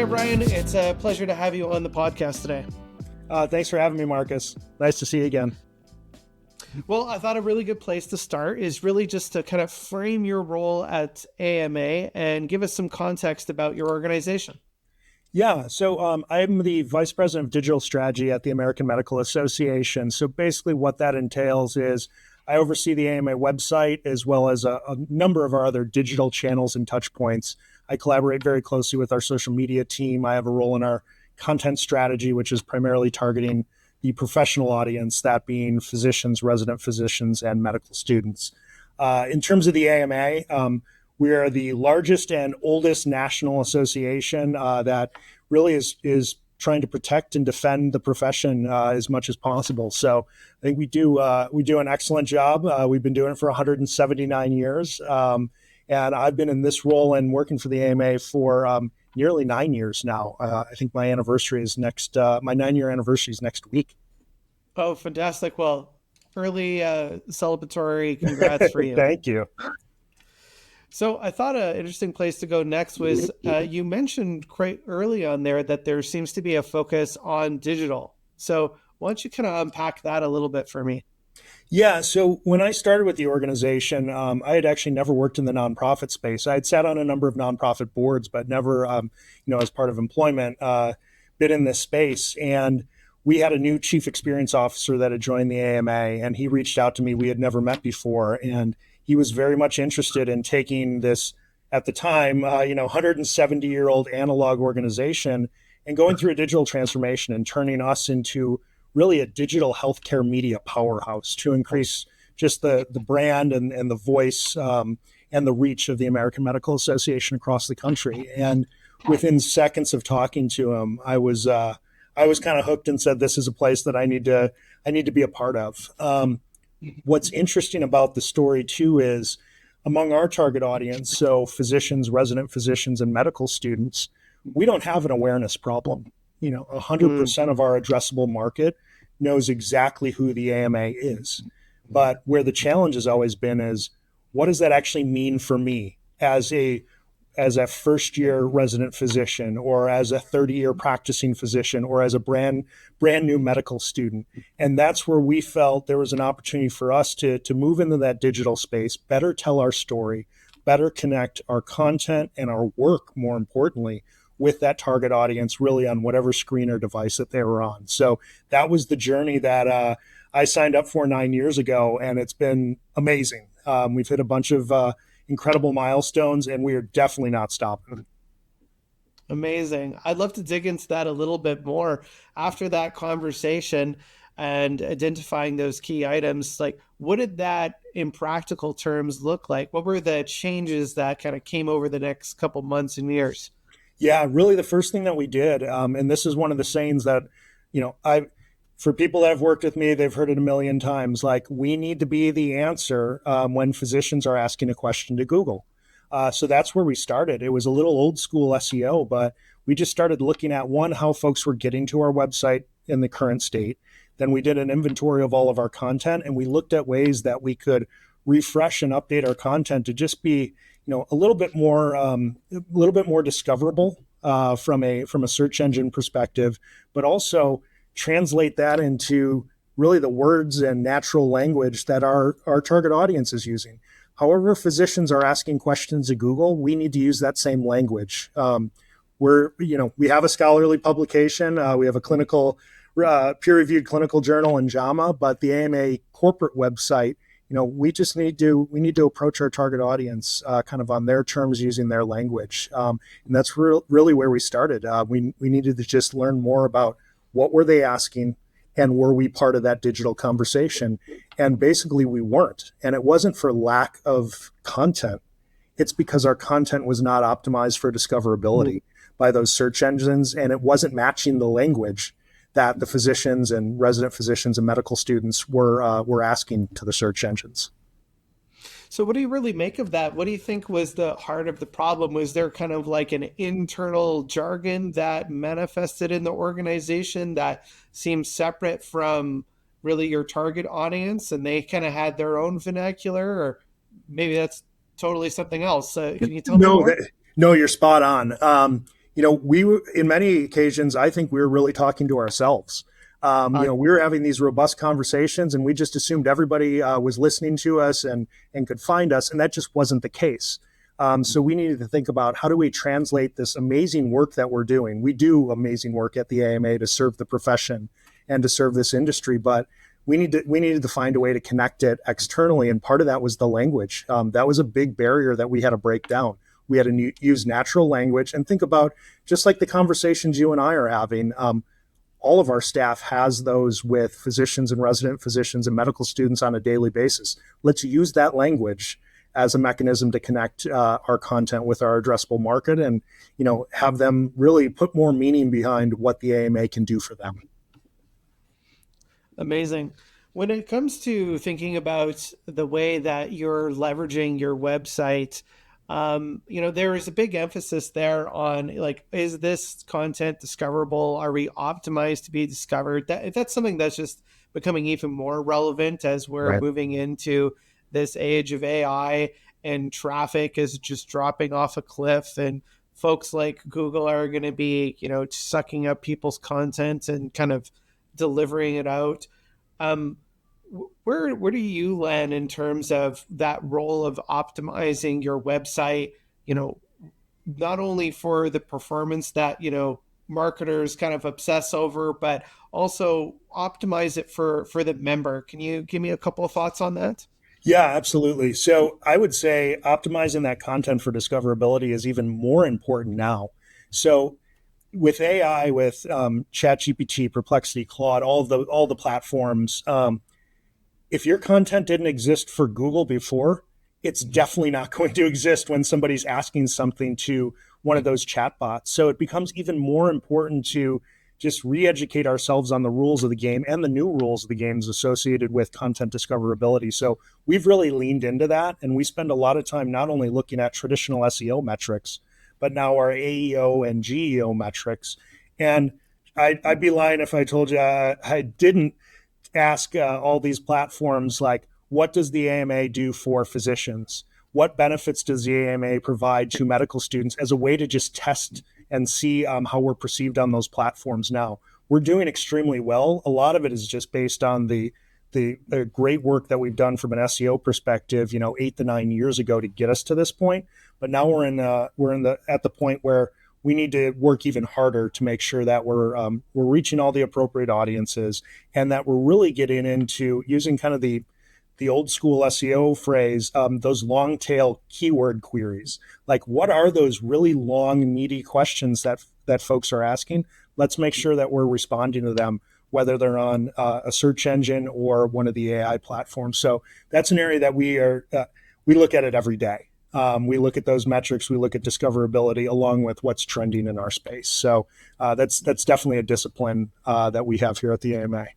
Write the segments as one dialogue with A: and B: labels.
A: Hey, Brian, it's a pleasure to have you on the podcast today.
B: Thanks for having me, Marcus. Nice to see you again.
A: Well, I thought a really good place to start is really just to kind of frame your role at AMA and give us some context about your organization.
B: Yeah, so I'm the Vice President of Digital Strategy at the American Medical Association. So basically what that entails is I oversee the AMA website as well as a number of our other digital channels and touch points. I collaborate very closely with our social media team. I have a role in our content strategy, which is primarily targeting the professional audience, that being physicians, resident physicians, and medical students. In terms of the AMA, we are the largest and oldest national association that really is trying to protect and defend the profession as much as possible. So I think we do an excellent job. We've been doing it for 179 years. And I've been in this role and working for the AMA for nearly 9 years now. I think my anniversary is next. My 9-year anniversary is next week.
A: Oh, fantastic! Well, early celebratory congrats for you.
B: Thank you.
A: So I thought an interesting place to go next was you mentioned quite early on there that there seems to be a focus on digital. So why don't you kind of unpack that a little bit for me?
B: Yeah, so when I started with the organization, I had actually never worked in the nonprofit space. I had sat on a number of nonprofit boards, but never, as part of employment, been in this space. And we had a new chief experience officer that had joined the AMA, and he reached out to me. We had never met before, and he was very much interested in taking this, at the time, 170-year-old analog organization and going through a digital transformation and turning us into really a digital healthcare media powerhouse to increase just the brand and the voice and the reach of the American Medical Association across the country. And within seconds of talking to him, I was kind of hooked and said, this is a place that I need to be a part of. What's interesting about the story too is among our target audience, so physicians, resident physicians, and medical students, we don't have an awareness problem. 100% of our addressable market knows exactly who the AMA is. But where the challenge has always been is, what does that actually mean for me as a first-year resident physician, or as a 30-year practicing physician, or as a brand new medical student? And that's where we felt there was an opportunity for us to move into that digital space, better tell our story, better connect our content and our work, more importantly, with that target audience, really on whatever screen or device that they were on. So that was the journey that I signed up for 9 years ago, and it's been amazing. We've hit a bunch of incredible milestones, and we are definitely not stopping.
A: Amazing. I'd love to dig into that a little bit more after that conversation and identifying those key items. Like, what did that in practical terms look like? What were the changes that kind of came over the next couple months and years?
B: Yeah, really the first thing that we did, and this is one of the sayings that, for people that have worked with me, they've heard it a million times, like, we need to be the answer when physicians are asking a question to Google. So that's where we started. It was a little old school SEO, but we just started looking at, one, how folks were getting to our website in the current state. Then we did an inventory of all of our content, and we looked at ways that we could refresh and update our content to just be a little bit more discoverable from a search engine perspective, but also translate that into really the words and natural language that our target audience is using. However, physicians are asking questions to Google, we need to use that same language. We have a scholarly publication, we have a clinical peer-reviewed clinical journal in JAMA, but the AMA corporate website, we need to approach our target audience kind of on their terms, using their language. And that's really where we started. We needed to just learn more about what were they asking, and were we part of that digital conversation? And basically we weren't. And it wasn't for lack of content. It's because our content was not optimized for discoverability by those search engines, and it wasn't matching the language that the physicians and resident physicians and medical students were asking to the search engines.
A: So what do you really make of that? What do you think was the heart of the problem? Was there kind of like an internal jargon that manifested in the organization that seemed separate from really your target audience, and they kind of had their own vernacular? Or maybe that's totally something else. Can you tell me more?
B: No, you're spot on. In many occasions, I think we were really talking to ourselves. We were having these robust conversations, and we just assumed everybody was listening to us and could find us, and that just wasn't the case. So we needed to think about how do we translate this amazing work that we're doing. We do amazing work at the AMA to serve the profession and to serve this industry, but we needed to find a way to connect it externally, and part of that was the language. That was a big barrier that we had to break down. We had to use natural language and think about just like the conversations you and I are having. All of our staff has those with physicians and resident physicians and medical students on a daily basis. Let's use that language as a mechanism to connect our content with our addressable market, and have them really put more meaning behind what the AMA can do for them.
A: Amazing. When it comes to thinking about the way that you're leveraging your website, there is a big emphasis there on like, is this content discoverable? Are we optimized to be discovered? That's something that's just becoming even more relevant as we're
B: Right.
A: moving into this age of AI and traffic is just dropping off a cliff, and folks like Google are going to be, sucking up people's content and kind of delivering it out. Um, where do you land in terms of that role of optimizing your website? You know, not only for the performance that marketers kind of obsess over, but also optimize it for the member. Can you give me a couple of thoughts on that?
B: Yeah, absolutely. So I would say optimizing that content for discoverability is even more important now. So with AI, with ChatGPT, Perplexity, Claude, all the platforms, if your content didn't exist for Google before, it's definitely not going to exist when somebody's asking something to one of those chatbots. So it becomes even more important to just re-educate ourselves on the rules of the game and the new rules of the games associated with content discoverability. So we've really leaned into that, and we spend a lot of time not only looking at traditional SEO metrics, but now our AEO and GEO metrics. And I'd be lying if I told you I didn't ask all these platforms, like, what does the AMA do for physicians? What benefits does the AMA provide to medical students as a way to just test and see how we're perceived on those platforms now? We're doing extremely well. A lot of it is just based on the great work that we've done from an SEO perspective, 8 to 9 years ago to get us to this point. But now we're at the point where we need to work even harder to make sure that we're reaching all the appropriate audiences, and that we're really getting into using kind of the old school SEO phrase, those long tail keyword queries. Like, what are those really long, meaty questions that folks are asking? Let's make sure that we're responding to them, whether they're on a search engine or one of the AI platforms. So that's an area that we look at it every day. We look at those metrics. We look at discoverability along with what's trending in our space. So that's definitely a discipline that we have here at the AMA.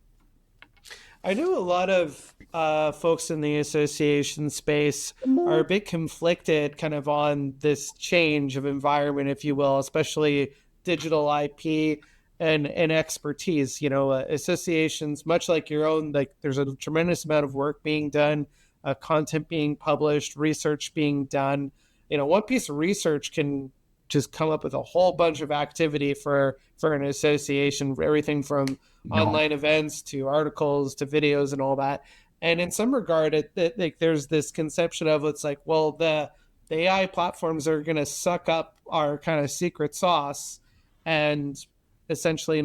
A: I know a lot of folks in the association space are a bit conflicted kind of on this change of environment, if you will, especially digital IP and expertise. Associations, much like your own, like there's a tremendous amount of work being done, content being published, research being done. One piece of research can just come up with a whole bunch of activity for an association, everything from online events to articles to videos and all that. And in some regard, like there's this conception of it's like, well, the AI platforms are going to suck up our kind of secret sauce, and essentially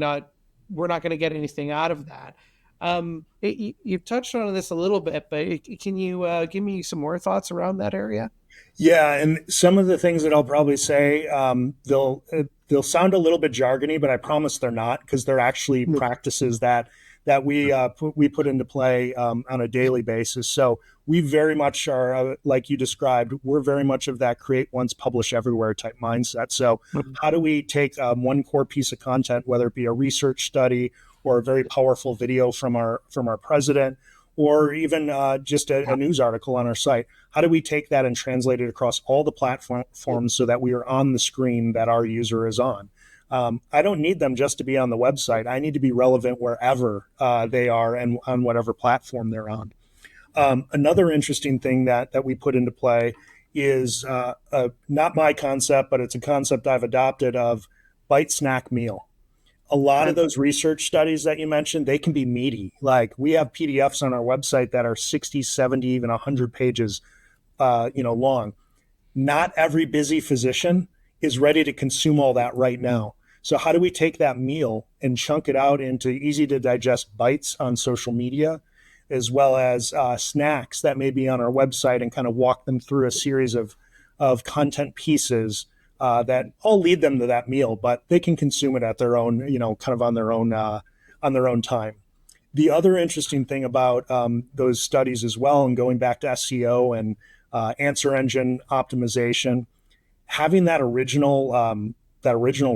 A: we're not going to get anything out of that. You've touched on this a little bit, but can you give me some more thoughts around that area?
B: Yeah, and some of the things that I'll probably say, they'll sound a little bit jargony, but I promise they're not, because they're actually practices that we put into play on a daily basis. So we very much are, like you described, we're very much of that create once, publish everywhere type mindset. So how do we take one core piece of content, whether it be a research study or a very powerful video from our president, or even just a news article on our site? How do we take that and translate it across all the platforms so that we are on the screen that our user is on? I don't need them just to be on the website. I need to be relevant wherever they are and on whatever platform they're on. Another interesting thing that we put into play is not my concept, but it's a concept I've adopted of bite snack meal. A lot of those research studies that you mentioned, they can be meaty. Like we have PDFs on our website that are 60, 70, even 100 pages long. Not every busy physician is ready to consume all that right now. So how do we take that meal and chunk it out into easy to digest bites on social media, as well as snacks that may be on our website, and kind of walk them through a series of content pieces that all lead them to that meal, but they can consume it at their own, kind of on their own time. The other interesting thing about those studies as well, and going back to SEO and answer engine optimization, having that original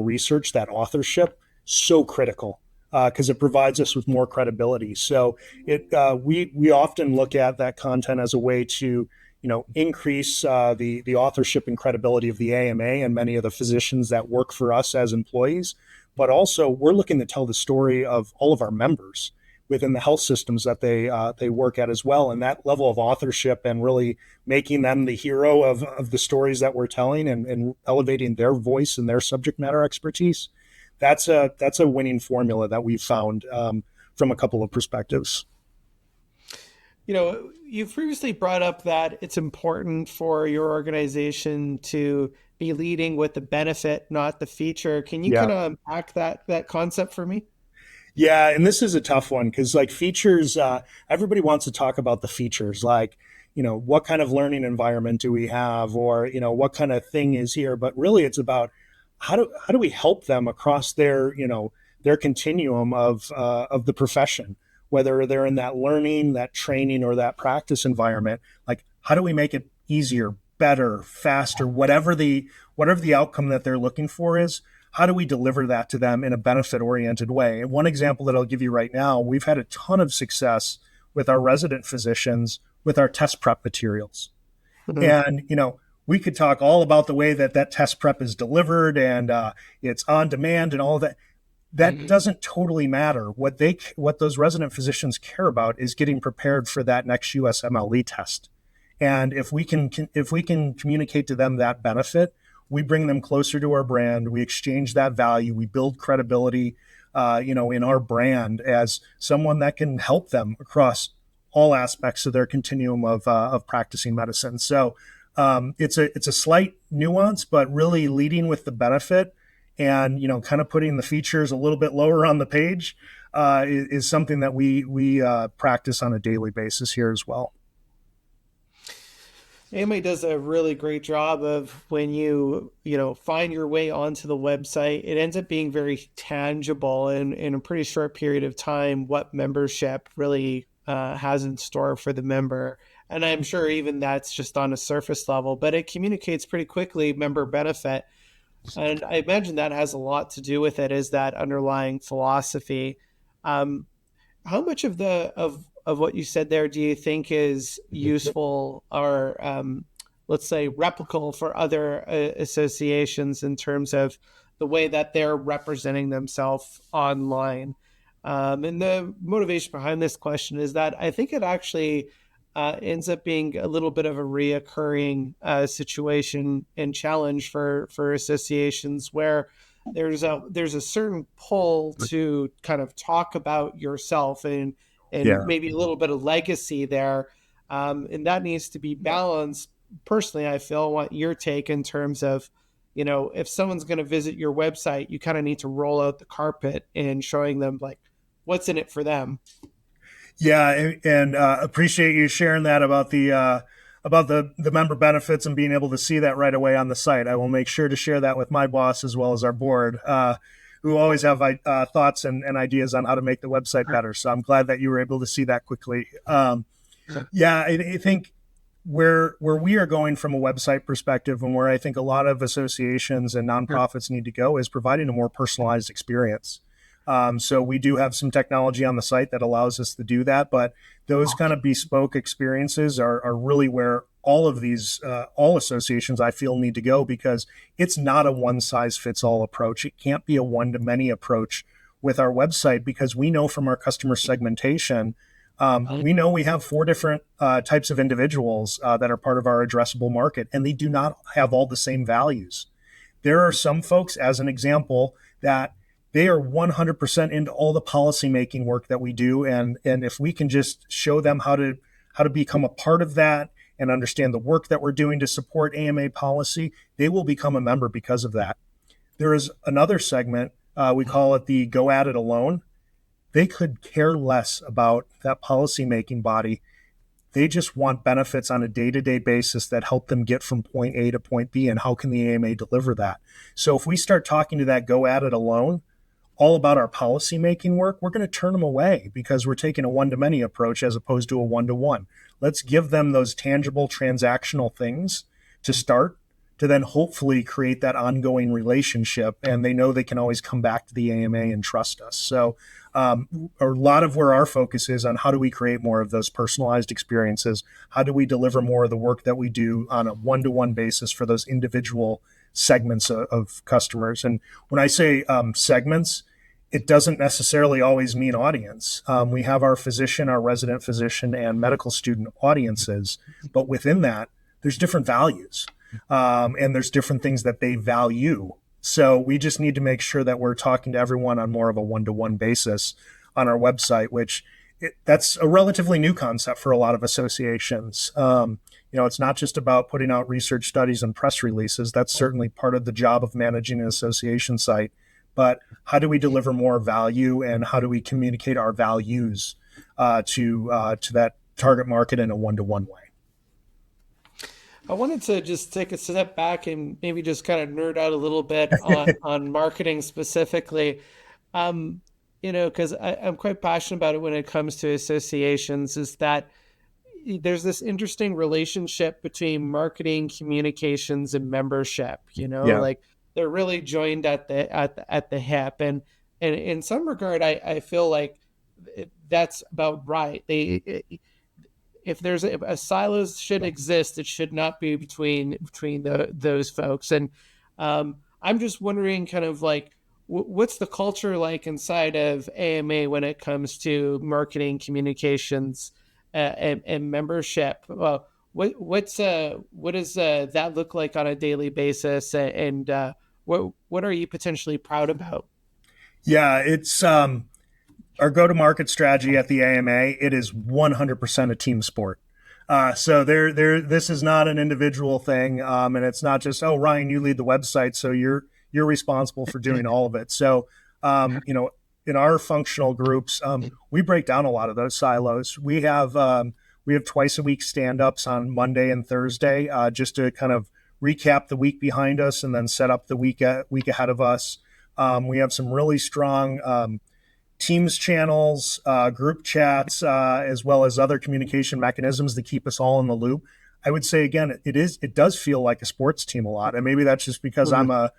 B: research, that authorship, so critical because it provides us with more credibility. So we often look at that content as a way to increase the authorship and credibility of the AMA and many of the physicians that work for us as employees. But also, we're looking to tell the story of all of our members within the health systems that they work at as well. And that level of authorship and really making them the hero of the stories that we're telling, and elevating their voice and their subject matter expertise, that's a winning formula that we've found from a couple of perspectives.
A: You've previously brought up that it's important for your organization to be leading with the benefit, not the feature. Can you
B: Yeah.
A: kind of unpack that concept for me?
B: Yeah, and this is a tough one because like features, everybody wants to talk about the features, like what kind of learning environment do we have, or what kind of thing is here. But really, it's about how do we help them across their continuum of the profession, whether they're in that learning, that training, or that practice environment. Like, how do we make it easier, better, faster, whatever the outcome that they're looking for is? How do we deliver that to them in a benefit oriented way? And one example that I'll give you right now, we've had a ton of success with our resident physicians with our test prep materials.
A: Mhm.
B: And, we could talk all about the way that test prep is delivered, and it's on demand and all of that. That doesn't totally matter. What those resident physicians care about is getting prepared for that next USMLE test. And if we can communicate to them that benefit, we bring them closer to our brand. We exchange that value. We build credibility, in our brand as someone that can help them across all aspects of their continuum of practicing medicine. So it's a slight nuance, but really leading with the benefit, and kind of putting the features a little bit lower on the page is something that we practice on a daily basis here as well.
A: AMA does a really great job of when find your way onto the website, it ends up being very tangible in a pretty short period of time what membership really has in store for the member. And I'm sure even that's just on a surface level, but it communicates pretty quickly member benefit. And I imagine that has a lot to do with it, is that underlying philosophy. Um, how much of what you said there do you think is useful or let's say replicable for other associations in terms of the way that they're representing themselves online? And the motivation behind this question is that I think it actually ends up being a little bit of a reoccurring situation and challenge for associations where there's a certain pull to kind of talk about yourself and
B: Yeah.
A: maybe a little bit of legacy there, and that needs to be balanced. Personally, I feel, I want your take in terms of, if someone's going to visit your website, you kind of need to roll out the carpet and showing them like what's in it for them.
B: Yeah, and appreciate you sharing that about the member benefits and being able to see that right away on the site. I will make sure to share that with my boss as well as our board, who always have thoughts and ideas on how to make the website better. So I'm glad that you were able to see that quickly. Yeah, I think where we are going from a website perspective, and where I think a lot of associations and nonprofits need to go, is providing a more personalized experience. So we do have some technology on the site that allows us to do that, but those kind of bespoke experiences are really where all associations I feel need to go, because it's not a one size fits all approach. It can't be a one to many approach with our website, because we know from our customer segmentation, we know we have four different types of individuals that are part of our addressable market, and they do not have all the same values. There are some folks, as an example, that they are 100% into all the policy making work that we do, and if we can just show them how to become a part of that and understand the work that we're doing to support AMA policy, they will become a member because of that. There is another segment, we call it the go at it alone. They could care less about that policymaking body. They just want benefits on a day-to-day basis that help them get from point A to point B, and how can the AMA deliver that? So if we start talking to that go at it alone all about our policymaking work, we're going to turn them away because we're taking a one-to-many approach as opposed to a one-to-one. Let's give them those tangible transactional things to start, to then hopefully create that ongoing relationship, and they know they can always come back to the AMA and trust us. So a lot of where our focus is on how do we create more of those personalized experiences, how do we deliver more of the work that we do on a one-to-one basis for those individual segments of customers. And when I say segments, it doesn't necessarily always mean audience. We have our physician, our resident physician, and medical student audiences, but within that, there's different values. And there's different things that they value. So we just need to make sure that we're talking to everyone on more of a one-to-one basis on our website, which that's a relatively new concept for a lot of associations. It's not just about putting out research studies and press releases. That's certainly part of the job of managing an association site. But how do we deliver more value, and how do we communicate our values to that target market in a one-to-one way?
A: I wanted to just take a step back and maybe just kind of nerd out a little bit on marketing specifically. Um, because I'm quite passionate about it when it comes to associations, is that there's this interesting relationship between marketing, communications, and membership,
B: Yeah.
A: like they're really joined at the hip. And in some regard, I feel like that's about right. If there's a silos should exist, it should not be between those folks. And I'm just wondering, kind of like, what's the culture like inside of AMA when it comes to marketing, communications, and membership? What does that look like on a daily basis? And what are you potentially proud about?
B: Yeah, it's our go-to-market strategy at the AMA. It is 100% a team sport. So this is not an individual thing, and it's not just, oh, Ryan, you lead the website, so you're responsible for doing all of it. So in our functional groups, we break down a lot of those silos. We have twice a week stand-ups on Monday and Thursday, just to kind of recap the week behind us and then set up the week ahead of us. We have some really strong Teams channels, group chats, as well as other communication mechanisms that keep us all in the loop. I would say again, it does feel like a sports team a lot, and maybe that's just because I'm a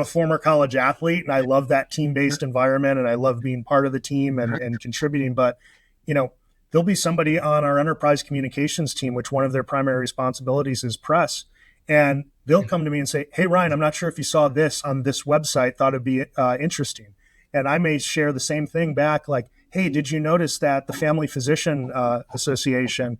B: former college athlete and I love that team-based environment and I love being part of the team and contributing. But there'll be somebody on our enterprise communications team, which one of their primary responsibilities is press, and they'll come to me and say, "Hey Ryan, I'm not sure if you saw this on this website. Thought it'd be interesting." And I may share the same thing back, like, hey, did you notice that the Family Physician Association,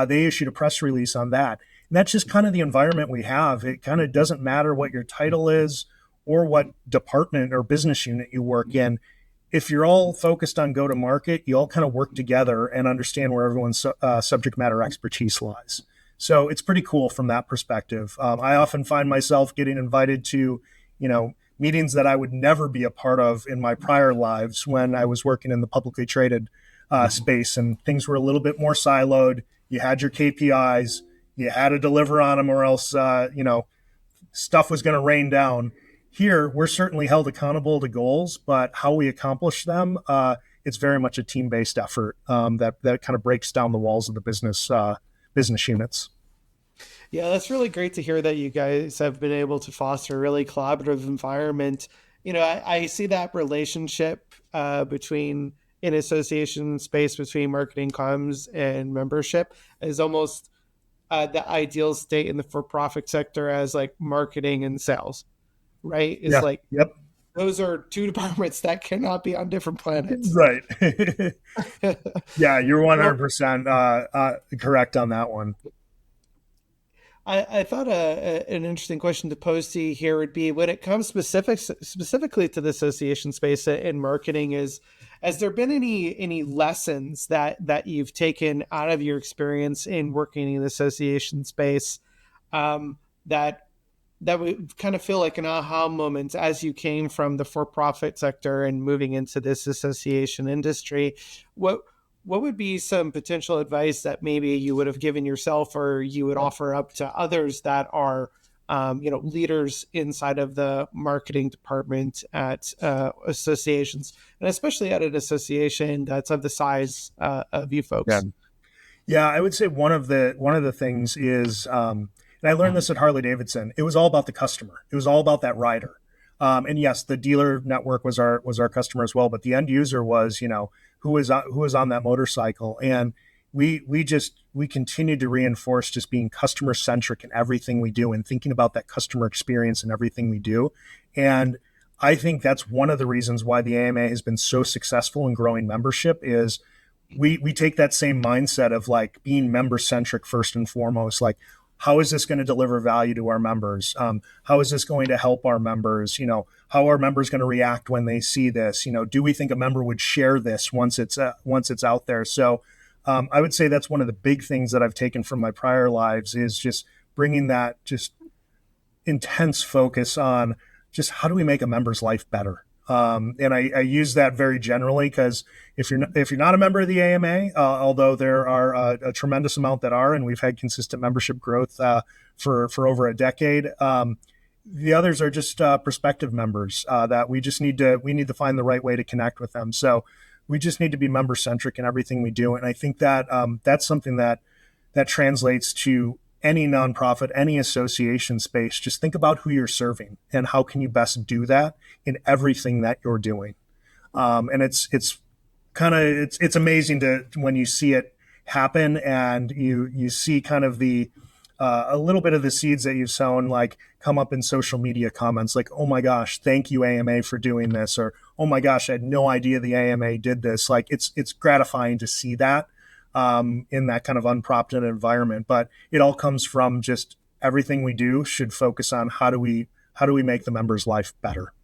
B: they issued a press release on that? And that's just kind of the environment we have. It kind of doesn't matter what your title is or what department or business unit you work in. If you're all focused on go to market, you all kind of work together and understand where everyone's subject matter expertise lies. So it's pretty cool from that perspective. I often find myself getting invited to, meetings that I would never be a part of in my prior lives when I was working in the publicly traded space, and things were a little bit more siloed. You had your KPIs, you had to deliver on them, or else stuff was going to rain down. Here, we're certainly held accountable to goals, but how we accomplish them, it's very much a team-based effort that kind of breaks down the walls of the business units.
A: Yeah, that's really great to hear that you guys have been able to foster a really collaborative environment. I see that relationship between in association space between marketing comms and membership as almost the ideal state in the for-profit sector as like marketing and sales, right? Is
B: Yeah.
A: like
B: Yep.
A: those are two departments that cannot be on different planets.
B: Right. Yeah, you're
A: well,
B: 100% correct on that one.
A: I thought an interesting question to pose to you here would be when it comes specifically to the association space in marketing is has there been any lessons that you've taken out of your experience in working in the association space um, that that would kind of feel like an aha moment as you came from the for-profit sector and moving into this association industry? What what would be some potential advice that maybe you would have given yourself or you would offer up to others that are leaders inside of the marketing department at associations, and especially at an association that's of the size of you
B: Yeah.
A: folks?
B: Yeah, I would say one of the things is, and I learned this at Harley Davidson. It was all about the customer. It was all about that rider. And yes, the dealer network was our customer as well, but the end user was, who was on that motorcycle. And we continued to reinforce just being customer centric in everything we do and thinking about that customer experience in everything we do. And I think that's one of the reasons why the AMA has been so successful in growing membership is we take that same mindset of like being member centric first and foremost. Like, how is this going to deliver value to our members? How is this going to help our members? How are members going to react when they see this? Do we think a member would share this once it's out there? So I would say that's one of the big things that I've taken from my prior lives is just bringing that just intense focus on just how do we make a member's life better. And I use that very generally because if you're not a member of the AMA, although there are a tremendous amount that are, and we've had consistent membership growth for over a decade. The others are just prospective members that we need to find the right way to connect with them. So we just need to be member centric in everything we do, and I think that that's something that translates to any nonprofit, any association space. Just think about who you're serving and how can you best do that in everything that you're doing. And it's amazing to when you see it happen and you see kind of the a little bit of the seeds that you've sown like come up in social media comments like, oh my gosh, thank you AMA for doing this, or oh my gosh, I had no idea the AMA did this. Like it's gratifying to see that in that kind of unprompted environment. But it all comes from just everything we do should focus on how do we make the member's life better.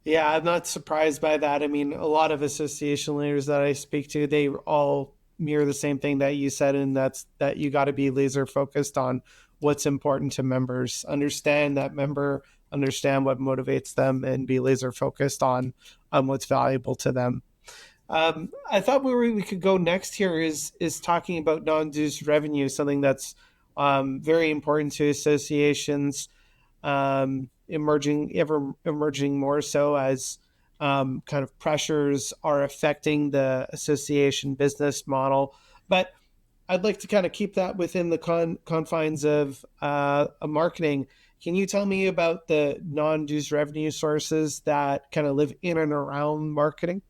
A: Yeah, I'm not surprised by that. I mean, a lot of association leaders that I speak to, they all mirror the same thing that you said, and that's that you got to be laser focused on what's important to members. Understand that member, understand what motivates them, and be laser focused on what's valuable to them. I thought where we could go next here is talking about non-dues revenue, something that's very important to associations, emerging ever emerging more so as kind of pressures are affecting the association business model. But I'd like to kind of keep that within the confines of a marketing. Can you tell me about the non-dues revenue sources that kind of live in and around marketing?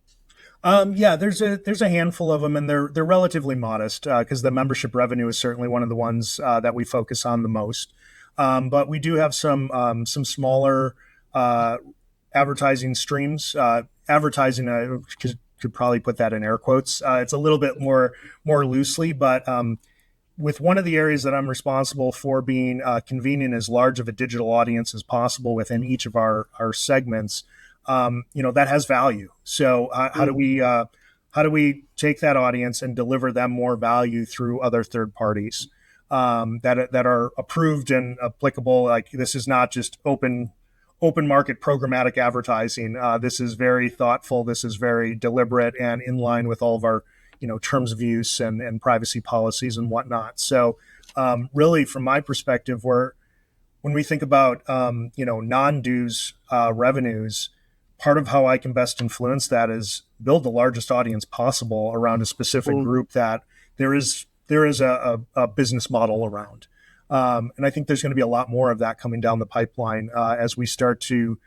B: Yeah, there's a handful of them, and they're relatively modest because the membership revenue is certainly one of the ones that we focus on the most. But we do have some smaller advertising streams. Advertising, could probably put that in air quotes. It's a little bit more loosely, but with one of the areas that I'm responsible for being convening as large of a digital audience as possible within each of our segments, that has value. So how do we take that audience and deliver them more value through other third parties that are approved and applicable? Like this is not just open market programmatic advertising. This is very thoughtful. This is very deliberate and in line with all of our terms of use and privacy policies and whatnot. So really, from my perspective, when we think about non-dues revenues, part of how I can best influence that is build the largest audience possible around a specific
A: Mm.
B: group that there is a business model around. And I think there's going to be a lot more of that coming down the pipeline as we start to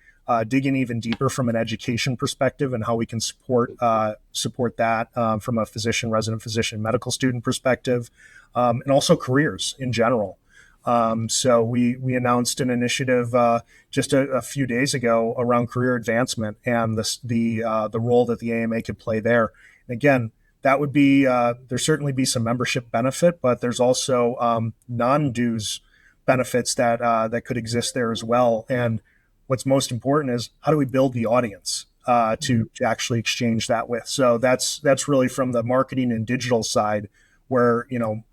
B: dig in even deeper from an education perspective and how we can support that from a resident physician, medical student perspective, and also careers in general. So we announced an initiative just a few days ago around career advancement and the role that the AMA could play there. And again, that would be there certainly be some membership benefit, but there's also non-dues benefits that that could exist there as well. And what's most important is how do we build the audience to actually exchange that with. So that's really from the marketing and digital side where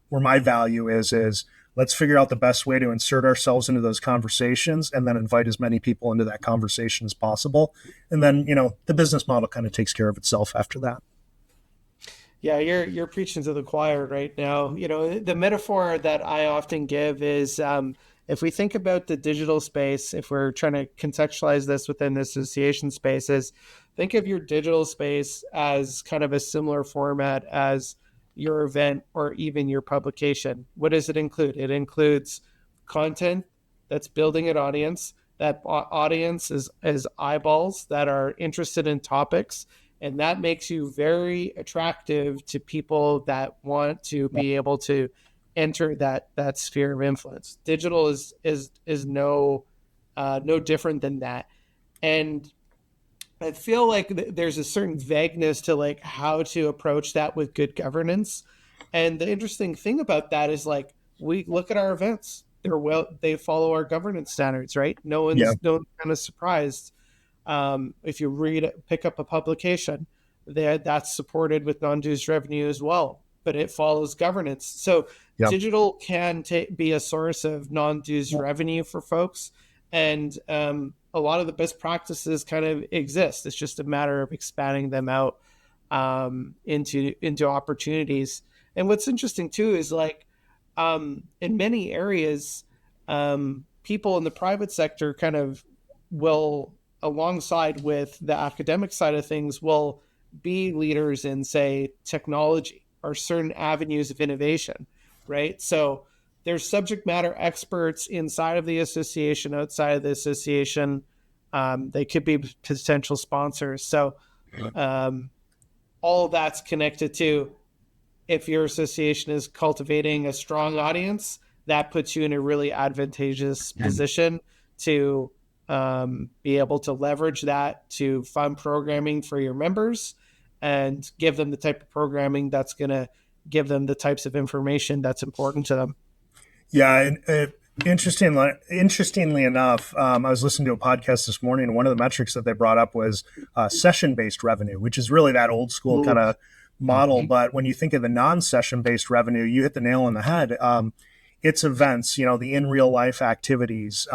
B: where my value is let's figure out the best way to insert ourselves into those conversations and then invite as many people into that conversation as possible. And then, the business model kind of takes care of itself after that.
A: Yeah, you're preaching to the choir right now. The metaphor that I often give is if we think about the digital space, if we're trying to contextualize this within the association spaces, think of your digital space as kind of a similar format as your event or even your publication. What does it include? It includes content that's building an audience. That audience is eyeballs that are interested in topics, and that makes you very attractive to people that want to be able to enter that sphere of influence. Digital is no different than that, and I feel like there's a certain vagueness to like how to approach that with good governance. And the interesting thing about that is like we look at our events; they follow our governance standards, right?
B: Yeah.
A: No one's kind of surprised if you pick up a publication, that's supported with non-dues revenue as well, but it follows governance. So
B: Yeah.
A: digital can be a source of non-dues revenue for folks, and a lot of the best practices kind of exist. It's just a matter of expanding them out into opportunities. And what's interesting too is like in many areas, people in the private sector kind of will, alongside with the academic side of things, will be leaders in, say, technology or certain avenues of innovation, right? So there's subject matter experts inside of the association, outside of the association. They could be potential sponsors. So all of that's connected to, if your association is cultivating a strong audience, that puts you in a really advantageous position to be able to leverage that to fund programming for your members and give them the type of programming that's going to give them the types of information that's important to them.
B: Yeah, and interestingly enough, I was listening to a podcast this morning, and one of the metrics that they brought up was session-based revenue, which is really that old school kind of model. But when you think of the non-session-based revenue, you hit the nail on the head. It's events, the in real life activities.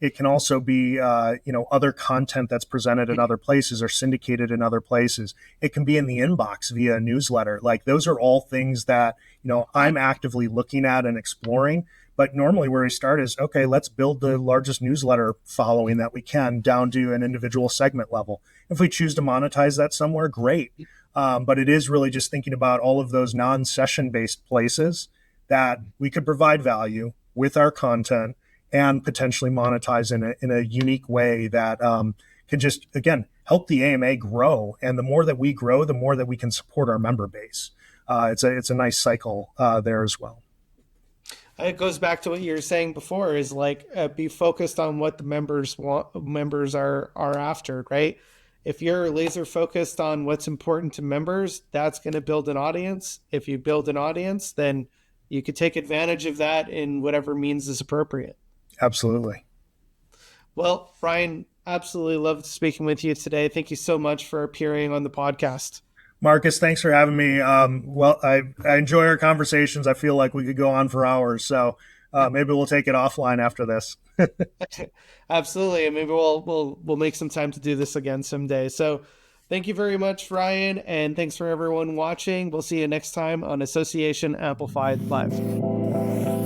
B: It can also be, other content that's presented in other places or syndicated in other places. It can be in the inbox via a newsletter. Like those are all things that, I'm actively looking at and exploring. But normally where we start is, okay, let's build the largest newsletter following that we can down to an individual segment level. If we choose to monetize that somewhere, great. But it is really just thinking about all of those non-session based places that we could provide value with our content and potentially monetize in a unique way that can just, again, help the AMA grow. And the more that we grow, the more that we can support our member base. It's a nice cycle there as well.
A: It goes back to what you were saying before, is like be focused on what the members are after, right? If you're laser focused on what's important to members, that's going to build an audience. If you build an audience, then you could take advantage of that in whatever means is appropriate.
B: Absolutely.
A: Well, Brian, absolutely loved speaking with you today. Thank you so much for appearing on the podcast.
B: Marcus, thanks for having me. I enjoy our conversations. I feel like we could go on for hours. So maybe we'll take it offline after this.
A: Absolutely. And maybe we'll make some time to do this again someday. So thank you very much, Ryan. And thanks for everyone watching. We'll see you next time on Association Amplified Live.